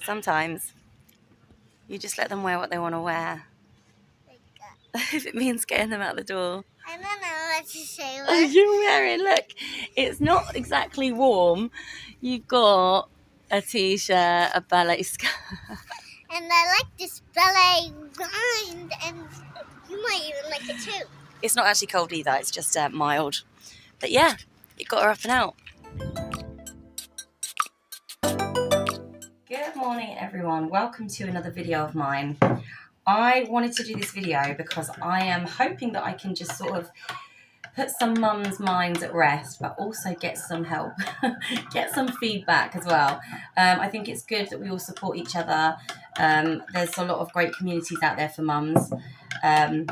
Sometimes you just let them wear what they want to wear. If it means getting them out the door. I don't know what to say. Oh, you're wearing, look, it's not exactly warm. You've got a t-shirt, a ballet skirt. And I like this ballet grind, and you might even like it too. It's not actually cold either, it's just mild. But yeah, it got her up and out. Good morning, everyone. Welcome to another video of mine. I wanted to do this video because I am hoping that I can just sort of put some mums' minds at rest, but also get some help, get some feedback as well. I think it's good that we all support each other. There's a lot of great communities out there for mums. And,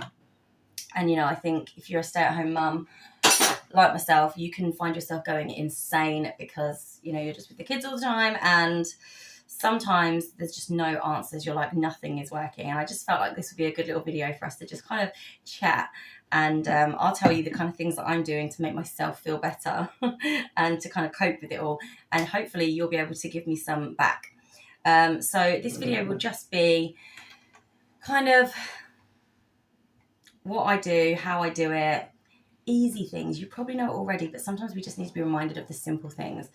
you know, I think if you're a stay-at-home mum, like myself, you can find yourself going insane because, you know, you're just with the kids all the time and sometimes there's just no answers. You're like, nothing is working. And I just felt like this would be a good little video for us to just kind of chat. And I'll tell you the kind of things that I'm doing to make myself feel better and to kind of cope with it all. And hopefully you'll be able to give me some back. So this video will just be kind of what I do, how I do it, easy things. You probably know it already, but sometimes we just need to be reminded of the simple things.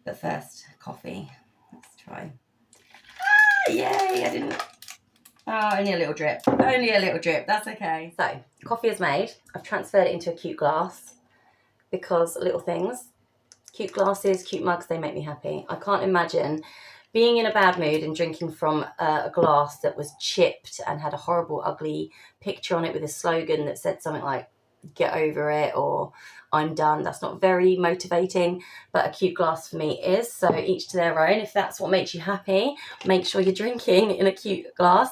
But first, coffee. Let's try. Yay, I didn't. Oh, only a little drip. Only a little drip. That's okay. So, coffee is made. I've transferred it into a cute glass because little things. Cute glasses, cute mugs, they make me happy. I can't imagine being in a bad mood and drinking from a glass that was chipped and had a horrible, ugly picture on it with a slogan that said something like, get over it or I'm done. That's not very motivating, but a cute glass for me is. So each to their own. If that's what makes you happy, make sure you're drinking in a cute glass.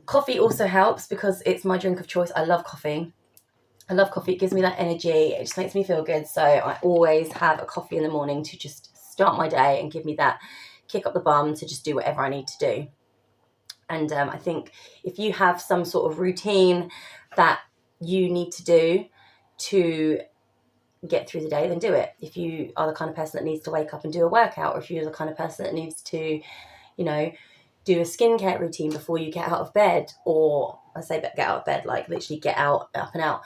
Coffee also helps because it's my drink of choice. I love coffee. I love coffee. It gives me that energy. It just makes me feel good. So I always have a coffee in the morning to just start my day and give me that kick up the bum to just do whatever I need to do. And I think if you have some sort of routine that you need to do to get through the day, then do it. If you are the kind of person that needs to wake up and do a workout, or if you're the kind of person that needs to, you know, do a skincare routine before you get out of bed, or I say get out of bed, like literally get out, up and out.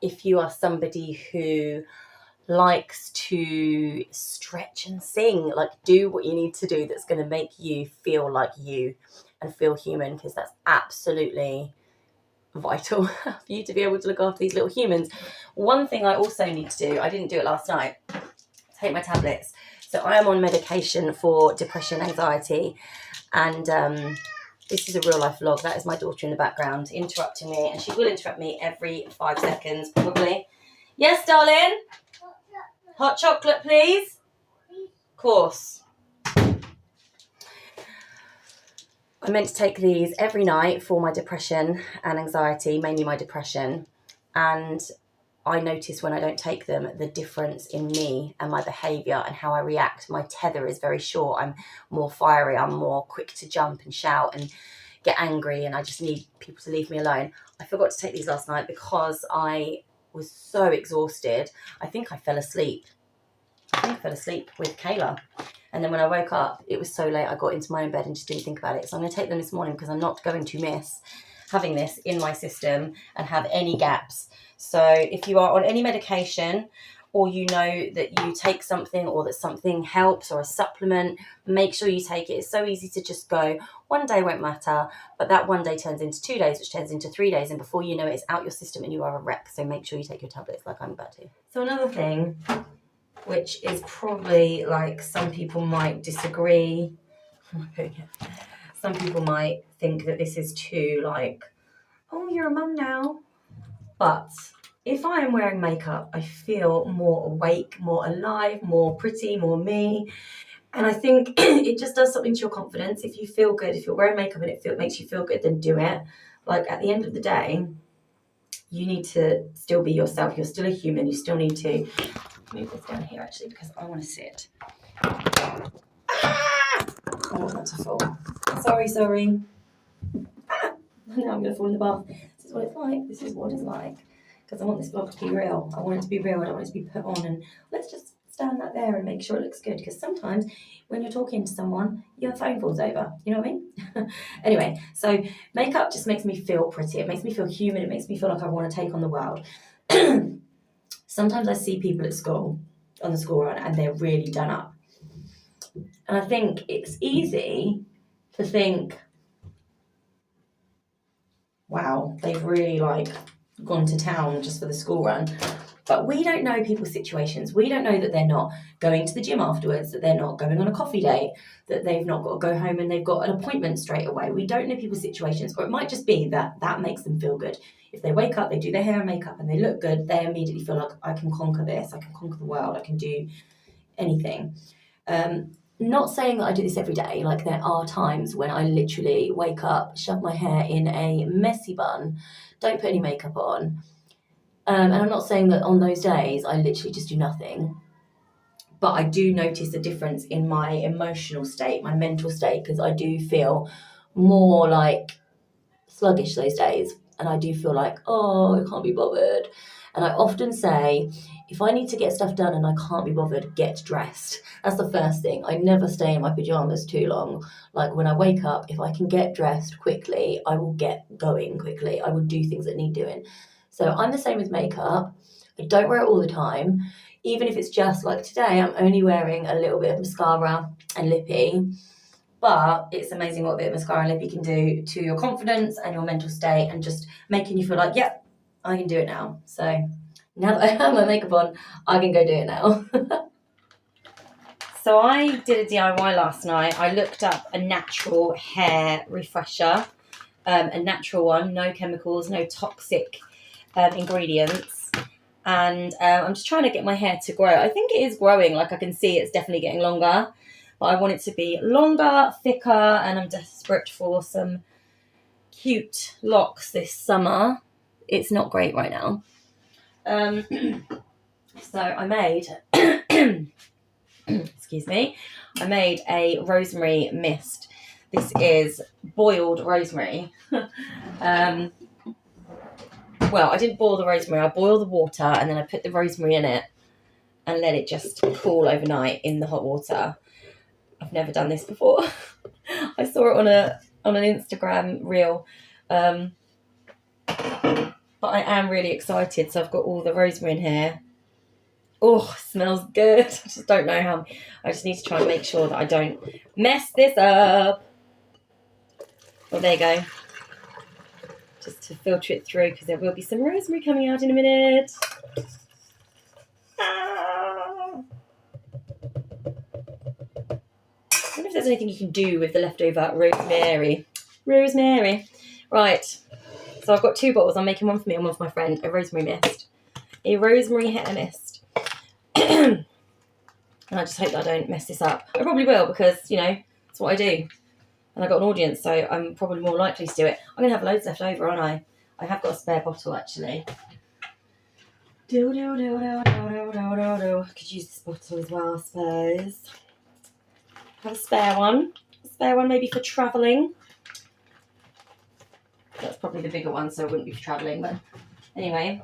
If you are somebody who likes to stretch and sing, like do what you need to do that's going to make you feel like you and feel human, because that's absolutely vital for you to be able to look after these little humans. One thing I also need to do, I didn't do it last night, take my tablets. So I am on medication for depression, anxiety, and this is a real life vlog. That is my daughter in the background interrupting me, and she will interrupt me every 5 seconds probably. Yes, darling? Hot chocolate, please? Of course. I'm meant to take these every night for my depression and anxiety, mainly my depression. And I notice when I don't take them, the difference in me and my behaviour and how I react. My tether is very short. I'm more fiery. I'm more quick to jump and shout and get angry. And I just need people to leave me alone. I forgot to take these last night because I was so exhausted. I think I fell asleep. With Kayla. And then when I woke up, it was so late, I got into my own bed and just didn't think about it. So I'm going to take them this morning because I'm not going to miss having this in my system and have any gaps. So if you are on any medication, or you know that you take something or that something helps or a supplement, make sure you take it. It's so easy to just go, one day won't matter, but that one day turns into 2 days, which turns into 3 days. And before you know it, it's out your system and you are a wreck. So make sure you take your tablets like I'm about to. So another thing, which is probably like some people might disagree. Some people might think that this is too like, oh, you're a mum now. But if I am wearing makeup, I feel more awake, more alive, more pretty, more me. And I think it just does something to your confidence. If you feel good, if you're wearing makeup and it makes you feel good, then do it. Like at the end of the day, you need to still be yourself. You're still a human. You still need to move this down here actually because I want to sit. Ah! I want that to fall. Sorry. Ah! Now I'm going to fall in the bath. This is what it's like. This is what it's like. Because I want this vlog to be real. I want it to be real. I don't want it to be put on and let's just stand that there and make sure it looks good, because sometimes when you're talking to someone, your phone falls over. You know what I mean? Anyway, so makeup just makes me feel pretty. It makes me feel human. It makes me feel like I want to take on the world. Sometimes I see people at school, on the school run, and they're really done up. And I think it's easy to think, wow, they've really like gone to town just for the school run. But we don't know people's situations. We don't know that they're not going to the gym afterwards, that they're not going on a coffee date, that they've not got to go home and they've got an appointment straight away. We don't know people's situations. Or it might just be that that makes them feel good. If they wake up, they do their hair and makeup and they look good, they immediately feel like, I can conquer this, I can conquer the world, I can do anything. Not saying that I do this every day. Like, there are times when I literally wake up, shove my hair in a messy bun, don't put any makeup on. And I'm not saying that on those days I literally just do nothing. But I do notice a difference in my emotional state, my mental state, because I do feel more like sluggish those days. And I do feel like, oh, I can't be bothered. And I often say, if I need to get stuff done and I can't be bothered, get dressed. That's the first thing. I never stay in my pajamas too long. Like, when I wake up, if I can get dressed quickly, I will get going quickly. I will do things that need doing. So I'm the same with makeup. I don't wear it all the time. Even if it's just like today, I'm only wearing a little bit of mascara and lippy. But it's amazing what a bit of mascara and lippy can do to your confidence and your mental state, and just making you feel like, yep, I can do it now. So now that I have my makeup on, I can go do it now. So I did a DIY last night. I looked up a natural hair refresher, a natural one, no chemicals, no toxic ingredients. And I'm just trying to get my hair to grow. I think it is growing. Like, I can see it's definitely getting longer. But I want it to be longer, thicker, and I'm desperate for some cute locks this summer. It's not great right now. So I made, excuse me, I made a rosemary mist. This is boiled rosemary. Well, I didn't boil the rosemary. I boiled the water and then I put the rosemary in it and let it just cool overnight in the hot water. I've never done this before. I saw it on an Instagram reel. But I am really excited. So I've got all the rosemary in here. Oh, it smells good. I just don't know how. I just need to try and make sure that I don't mess this up. Well, there you go. Just to filter it through, because there will be some rosemary coming out in a minute. I wonder if there's anything you can do with the leftover rosemary. Right. So I've got 2 bottles. I'm making one for me and one for my friend. A rosemary mist. A rosemary hair mist. And I just hope that I don't mess this up. I probably will, because, you know, it's what I do. And I've got an audience, so I'm probably more likely to do it. I'm going to have loads left over, aren't I? I have got a spare bottle, actually. I could use this bottle as well, I suppose. Have a spare one. A spare one maybe for travelling. That's probably the bigger one, so it wouldn't be for travelling. But anyway,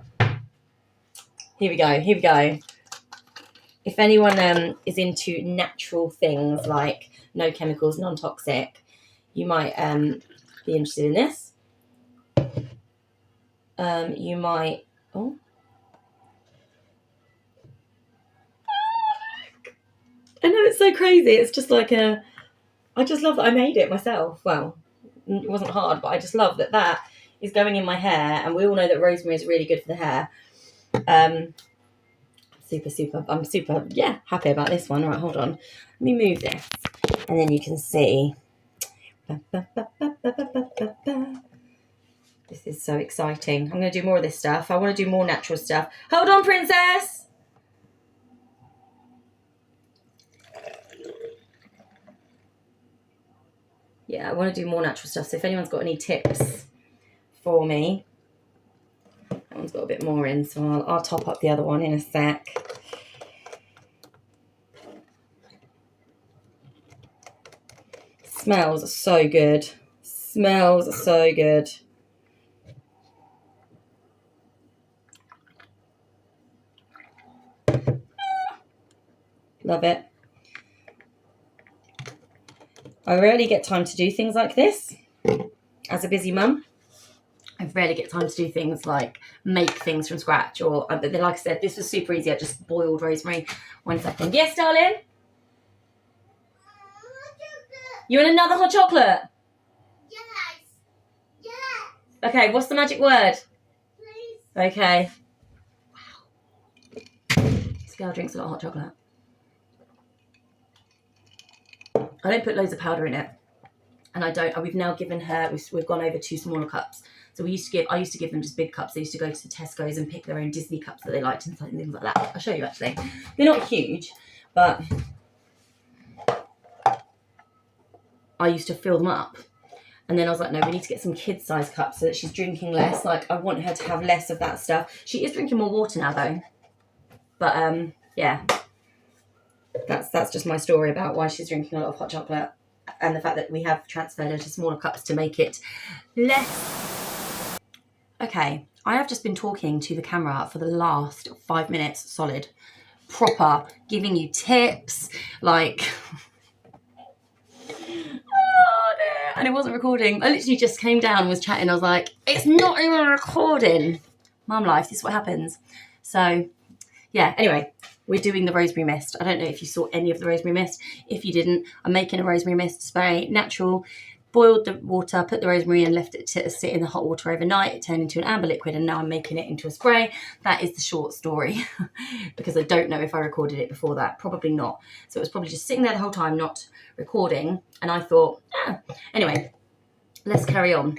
here we go. If anyone is into natural things like no chemicals, non-toxic, you might be interested in this. You might... Oh. I know, it's so crazy. It's just like I just love that I made it myself. Well, it wasn't hard, but I just love that is going in my hair. And we all know that rosemary is really good for the hair. I'm super, happy about this one. All right, hold on. Let me move this. And then you can see. This is so exciting. I'm going to do more of this stuff. I want to do more natural stuff. Hold on, princess. Yeah, I want to do more natural stuff. So if anyone's got any tips for me. That one's got a bit more in, so I'll top up the other one in a sec. Smells so good. Smells so good. Love it. I rarely get time to do things like this as a busy mum. I rarely get time to do things like make things from scratch or, but then, like I said, this was super easy. I just boiled rosemary. 1 second. Yes, darling? You want another hot chocolate? Yes. Yes. Okay, what's the magic word? Please. Okay. Wow. This girl drinks a lot of hot chocolate. I don't put loads of powder in it. And we've now given her, we've gone over 2 smaller cups. So I used to give them just big cups. They used to go to the Tesco's and pick their own Disney cups that they liked and things like that. I'll show you actually. They're not huge, but I used to fill them up. And then I was like, no, we need to get some kid-sized cups so that she's drinking less. Like, I want her to have less of that stuff. She is drinking more water now, though. But, yeah. That's just my story about why she's drinking a lot of hot chocolate. And the fact that we have transferred her to smaller cups to make it less. Okay, I have just been talking to the camera for the last 5 minutes solid. Proper, giving you tips, like... And it wasn't recording. I literally just came down and was chatting. I was like, it's not even recording. Mum life, this is what happens. So, yeah, anyway, we're doing the rosemary mist. I don't know if you saw any of the rosemary mist. If you didn't, I'm making a rosemary mist spray, natural. Boiled the water, put the rosemary in, left it to sit in the hot water overnight. It turned into an amber liquid, and now I'm making it into a spray. That is the short story, because I don't know if I recorded it before that. Probably not. So it was probably just sitting there the whole time, not recording. And I thought, anyway, let's carry on.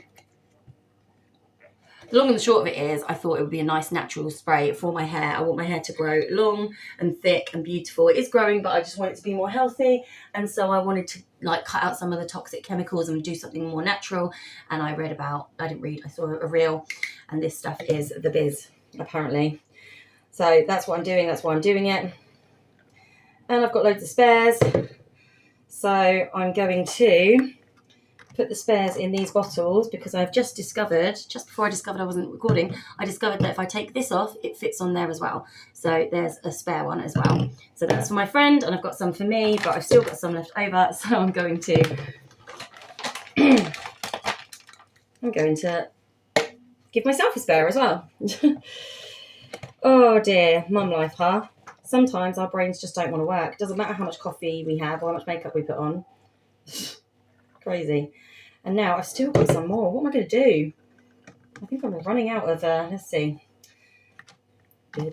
The long and the short of it is, I thought it would be a nice natural spray for my hair. I want my hair to grow long and thick and beautiful. It is growing, but I just want it to be more healthy. And so I wanted to like cut out some of the toxic chemicals and do something more natural. And I saw a reel, and this stuff is the biz, apparently. So that's what I'm doing. That's why I'm doing it. And I've got loads of spares. So I'm going to put the spares in these bottles because I've just discovered, just before I discovered I wasn't recording, I discovered that if I take this off, it fits on there as well. So there's a spare one as well. So that's for my friend, and I've got some for me, but I've still got some left over. So I'm going to, give myself a spare as well. Oh dear, mum life, huh? Sometimes our brains just don't want to work. Doesn't matter how much coffee we have or how much makeup we put on. Crazy. And now I've still got some more. What am I going to do? I think I'm running out of, let's see. I've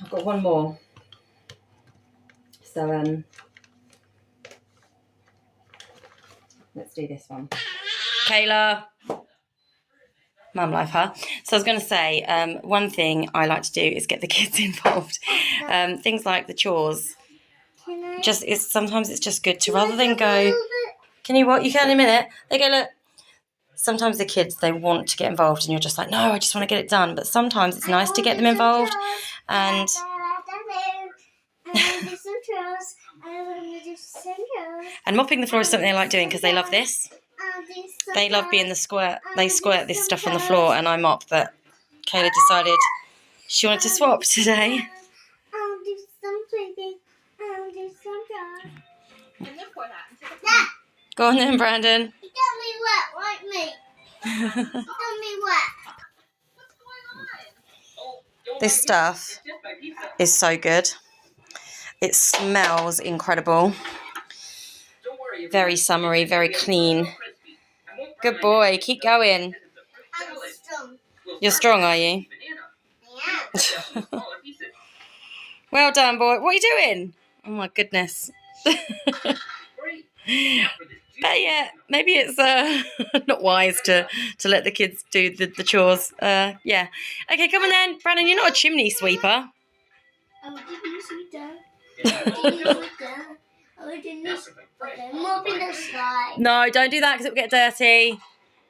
got one more. So, let's do this one. Kayla. Mum life, huh? So I was going to say, one thing I like to do is get the kids involved. Things like the chores. Sometimes it's just good to, rather than go, can you what? You can in a minute. They go, look. Sometimes the kids, they want to get involved and you're just like, no, I just want to get it done. But sometimes it's nice to get them involved. And mopping the floor is something they like doing because they love this. They love being the squirt. They squirt this stuff on the floor and I mop, but Kayla decided she wanted to swap today. Go on then, Brandon. You got me wet like me. You got me wet. This stuff is so good. It smells incredible. Very summery, very clean. Good boy, keep going. I'm strong. You're strong, are you? Yeah. Well done, boy. What are you doing? Oh my goodness. But yeah, maybe it's not wise to let the kids do the chores. Yeah. Okay, come on then. Brandon, you're not a chimney sweeper. Mopping the slide. No, don't do that because it will get dirty.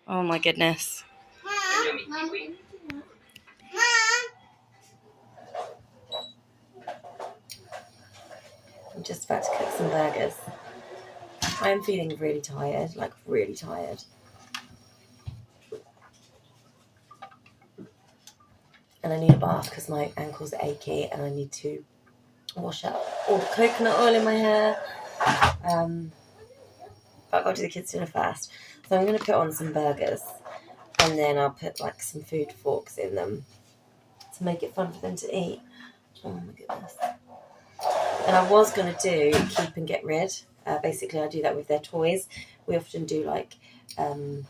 Oh my goodness. Mom. I'm just about to cook some burgers. I am feeling really tired, like really tired. and I need a bath because my ankles are achy and I need to wash out all the coconut oil in my hair. But I've got to do the kids' dinner first. So I'm going to put on some burgers and then I'll put like some food forks in them to make it fun for them to eat. Oh my goodness. And I was going to do keep and get rid. Basically, I do that with their toys. We often do like clear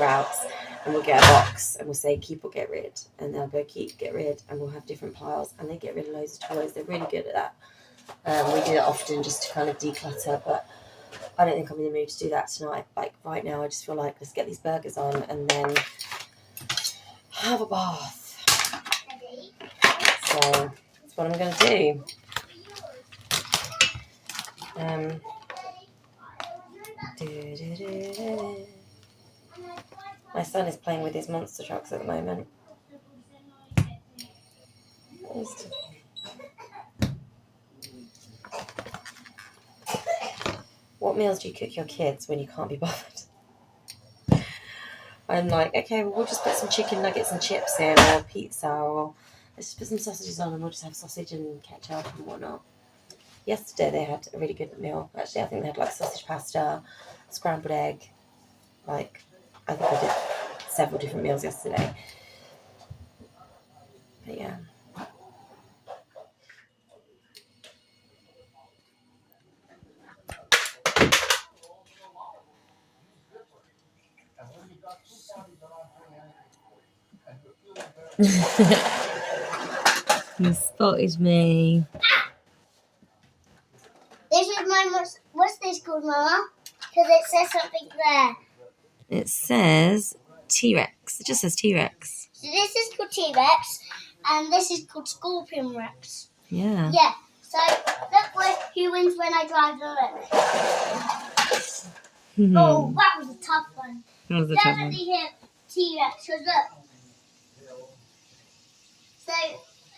outs, and we'll get a box and we'll say keep or get rid, and they'll go keep, get rid, and we'll have different piles, and they get rid of loads of toys. They're really good at that. We do that often just to kind of declutter, but I don't think I'm in the mood to do that tonight. Like right now, I just feel like let's get these burgers on and then have a bath. So that's what I'm going to do. My son is playing with his monster trucks at the moment. What meals do you cook your kids when you can't be bothered? I'm like, okay, well, we'll just put some chicken nuggets and chips in, or pizza, or let's just put some sausages on and we'll just have sausage and ketchup and whatnot. Yesterday they had a really good meal. Actually, I think they had like sausage pasta, scrambled egg. Like, I think I did several different meals yesterday. But yeah. You spotted me. This is my, what's this called, Mama? Because it says something there. It says T-Rex. It just says T-Rex. So this is called T-Rex, and this is called Scorpion Rex. Yeah. Yeah. So look who wins when I drive the look. Oh, that was a tough one. That was a tough one. Definitely hit T-Rex, because look. So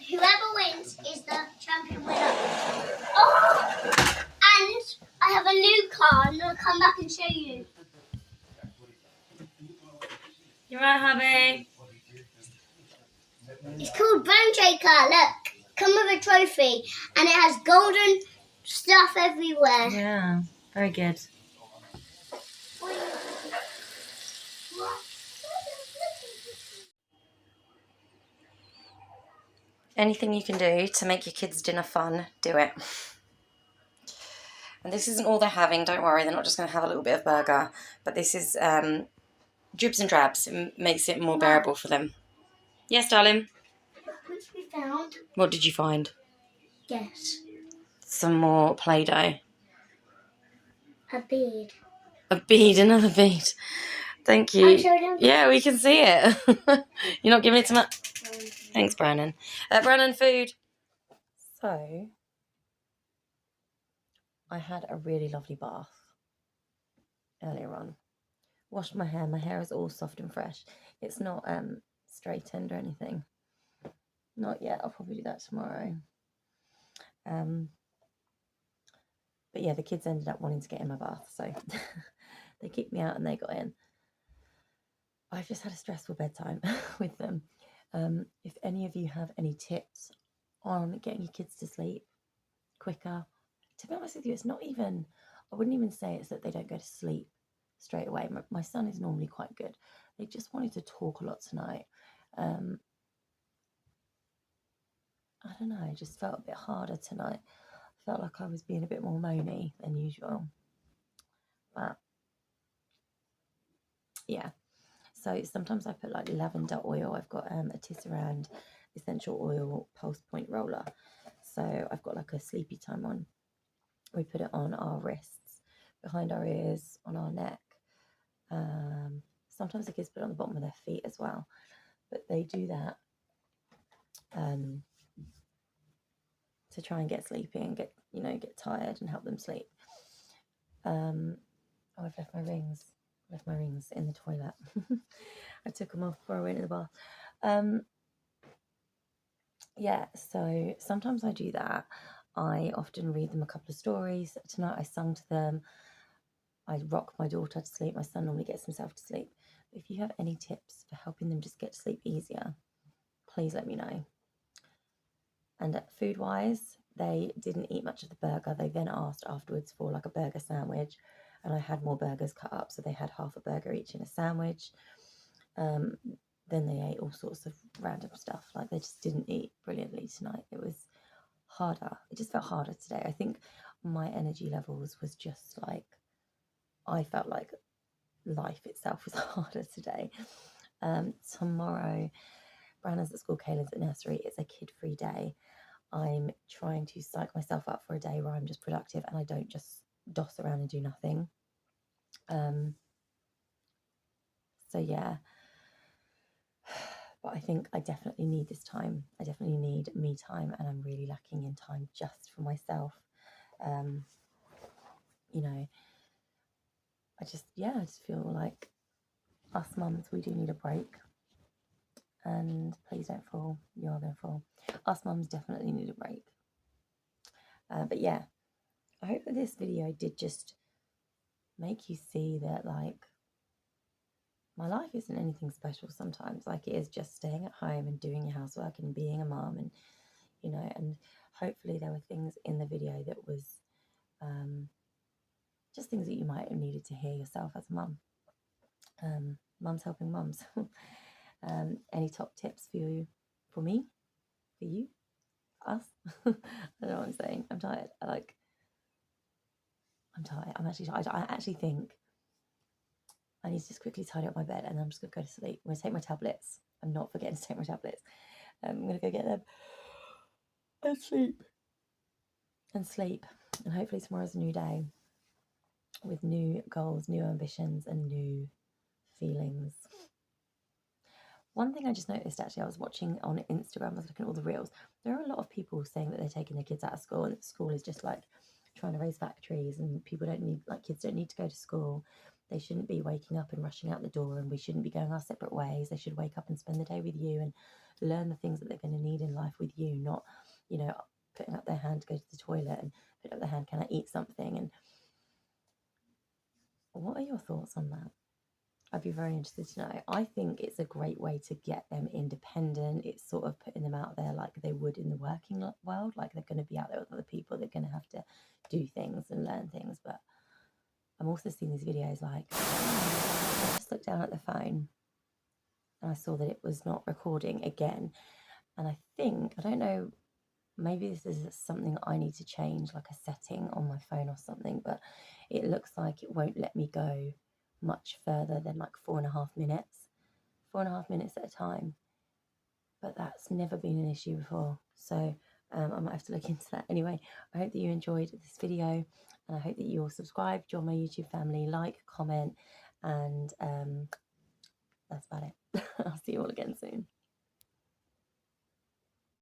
whoever wins is the champion winner. Oh! And I have a new car, and I'll come back and show you. You right, hubby? It's called Bone Shaker. Look, come with a trophy, and it has golden stuff everywhere. Yeah, very good. Anything you can do to make your kids' dinner fun, do it. And this isn't all they're having, don't worry, they're not just going to have a little bit of burger, but this is dribs and drabs. It makes it more bearable for them. Yes, darling? Which we found. What did you find? Yes. Some more Play-Doh. A bead. A bead, another bead. Thank you. Them. Yeah, we can see it. You're not giving it to me? Thanks, Brandon. Brandon, food. So, I had a really lovely bath earlier on. Washed my hair. My hair is all soft and fresh. It's not straightened or anything. Not yet. I'll probably do that tomorrow. But yeah, the kids ended up wanting to get in my bath, so they kicked me out and they got in. I've just had a stressful bedtime with them. If any of you have any tips on getting your kids to sleep quicker, to be honest with you, it's not even, I wouldn't even say it's that they don't go to sleep straight away. My son is normally quite good. They just wanted to talk a lot tonight. I don't know, it just felt a bit harder tonight. I felt like I was being a bit more moany than usual. But yeah. So sometimes I put like lavender oil. I've got a Tisserand essential oil pulse point roller. So I've got like a sleepy time on. We put it on our wrists, behind our ears, on our neck. Sometimes the kids put it on the bottom of their feet as well. But they do that to try and get sleepy and get tired and help them sleep. Oh, I've left my rings. Left my rings in the toilet. I took them off before I went in the bath. Yeah, so sometimes I do that. I often read them a couple of stories. Tonight I sung to them. I rock my daughter to sleep. My son normally gets himself to sleep. If you have any tips for helping them just get to sleep easier, please let me know. And food wise, they didn't eat much of the burger. They then asked afterwards for like a burger sandwich, and I had more burgers cut up, so they had half a burger each in a sandwich. Then they ate all sorts of random stuff. Like, they just didn't eat brilliantly tonight. It was harder. It just felt harder today. I think my energy levels was just like, I felt like life itself was harder today. Tomorrow, Brandon's at school, Kaylin's at nursery. It's a kid-free day. I'm trying to psych myself up for a day where I'm just productive and I don't just doss around and do nothing. So yeah, but I think I definitely need this time. I definitely need me time, and I'm really lacking in time just for myself. You know, I just feel like us mums, we do need a break. And please don't fall, you're going to fall. Us mums definitely need a break. But yeah, I hope that this video did just make you see that, like, my life isn't anything special sometimes. Like, it is just staying at home and doing your housework and being a mum, and, you know, and hopefully there were things in the video that was just things that you might have needed to hear yourself as a mum. Mums helping mums. Any top tips for you, for me, for you, for us? I don't know what I'm saying. I'm tired. I'm tired. I'm actually tired. I actually think I need to just quickly tidy up my bed, and I'm just going to go to sleep. I'm going to take my tablets. I'm not forgetting to take my tablets. I'm going to go get them and sleep. And hopefully tomorrow's a new day with new goals, new ambitions, and new feelings. One thing I just noticed, actually, I was watching on Instagram, I was looking at all the reels. There are a lot of people saying that they're taking their kids out of school, and school is just like trying to raise factories, and people don't need, like, kids don't need to go to school. They shouldn't be waking up and rushing out the door, and we shouldn't be going our separate ways. They should wake up and spend the day with you and learn the things that they're going to need in life with you, not, you know, putting up their hand to go to the toilet and put up their hand, can I eat something? And what are your thoughts on that? I'd be very interested to know. I think it's a great way to get them independent. It's sort of putting them out there like they would in the working world, like they're going to be out there with other people, they're going to have to do things and learn things. But I'm also seeing these videos like, I just looked down at the phone and I saw that it was not recording again. And I think, I don't know, maybe this is something I need to change, like a setting on my phone or something, but it looks like it won't let me go much further than like 4.5 minutes. 4.5 minutes at a time. But that's never been an issue before. So I might have to look into that. Anyway, I hope that you enjoyed this video, and I hope that you all subscribe, join my YouTube family, like, comment, and that's about it. I'll see you all again soon.